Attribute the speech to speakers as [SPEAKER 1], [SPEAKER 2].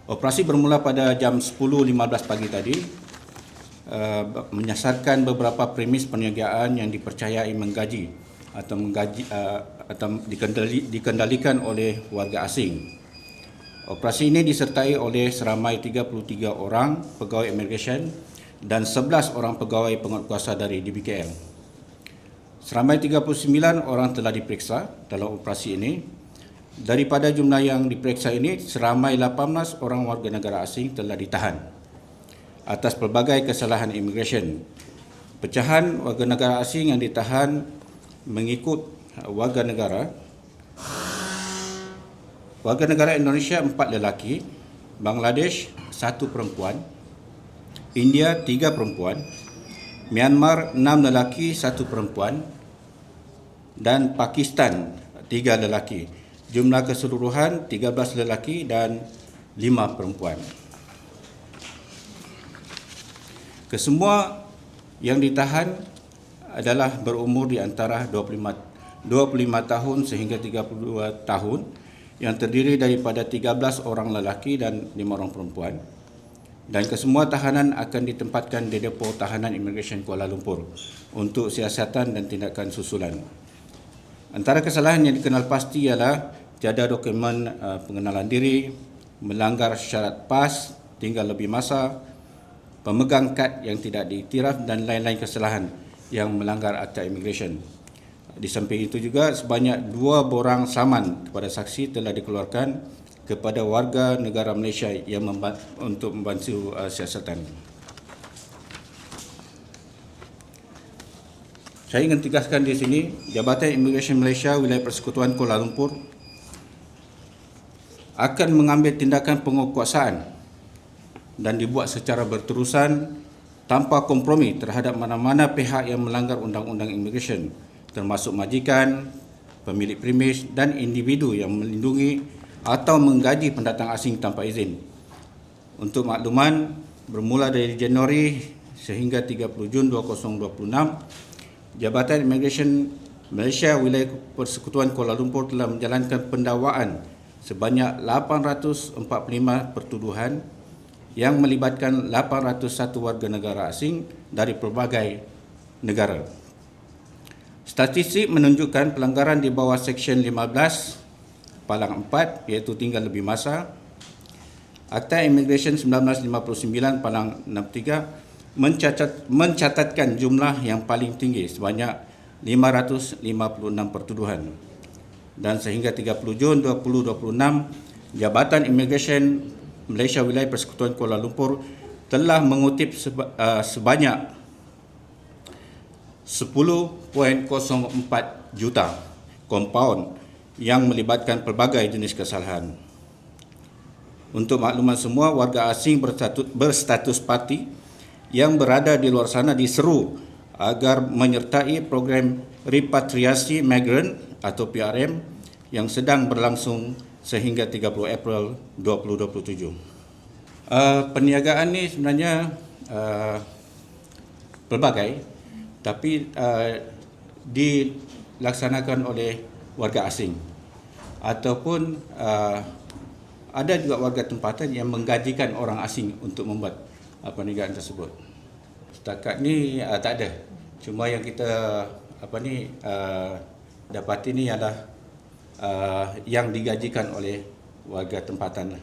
[SPEAKER 1] Operasi bermula pada jam 10.15 pagi tadi, menyasarkan beberapa premis perniagaan yang dipercayai menggaji atau dikendalikan oleh warga asing. Operasi ini disertai oleh seramai 33 orang pegawai immigration dan 11 orang pegawai penguatkuasa dari DBKL. Seramai 39 orang telah diperiksa dalam operasi ini. Daripada jumlah yang diperiksa ini, seramai 18 orang warga negara asing telah ditahan atas pelbagai kesalahan immigration. Pecahan warga negara asing yang ditahan mengikut warga negara Indonesia 4 lelaki, Bangladesh 1 perempuan, India 3 perempuan, Myanmar 6 lelaki 1 perempuan dan Pakistan 3 lelaki. Jumlah keseluruhan 13 lelaki dan 5 perempuan. Kesemua yang ditahan adalah berumur di antara 25 tahun sehingga 32 tahun, yang terdiri daripada 13 orang lelaki dan 5 orang perempuan, dan kesemua tahanan akan ditempatkan di depo tahanan Immigration Kuala Lumpur untuk siasatan dan tindakan susulan. Antara kesalahan yang dikenal pasti ialah tiada dokumen pengenalan diri, melanggar syarat PAS, tinggal lebih masa, pemegang kad yang tidak diiktiraf dan lain-lain kesalahan yang melanggar Akta Immigration. Di samping itu juga sebanyak 2 borang saman kepada saksi telah dikeluarkan kepada warga negara Malaysia yang untuk membantu siasatan. Saya ingin tegaskan di sini, Jabatan Immigration Malaysia Wilayah Persekutuan Kuala Lumpur akan mengambil tindakan penguatkuasaan dan dibuat secara berterusan tanpa kompromi terhadap mana-mana pihak yang melanggar undang-undang immigration, termasuk majikan, pemilik premis dan individu yang melindungi atau menggaji pendatang asing tanpa izin. Untuk makluman, bermula dari Januari sehingga 30 Jun 2026, Jabatan Immigration Malaysia Wilayah Persekutuan Kuala Lumpur telah menjalankan pendakwaan sebanyak 845 pertuduhan yang melibatkan 801 warga negara asing dari pelbagai negara. Statistik menunjukkan pelanggaran di bawah Seksyen 15 Palang 4 iaitu tinggal lebih masa, Akta Immigration 1959 Palang 63 mencatatkan jumlah yang paling tinggi sebanyak 556 pertuduhan. Dan sehingga 30 Jun 2026, Jabatan Immigration Malaysia Wilayah Persekutuan Kuala Lumpur telah mengutip sebanyak 10.04 juta kompaun yang melibatkan pelbagai jenis kesalahan. Untuk makluman semua, warga asing berstatus parti yang berada di luar sana diseru agar menyertai program repatriasi migran atau PRM yang sedang berlangsung sehingga 30 April 2027. Perniagaan ni sebenarnya pelbagai, tapi dilaksanakan oleh warga asing ataupun ada juga warga tempatan yang menggajikan orang asing untuk membuat perniagaan tersebut. Setakat ni tak ada. Cuma yang kita dapati ni adalah yang digajikan oleh warga tempatan.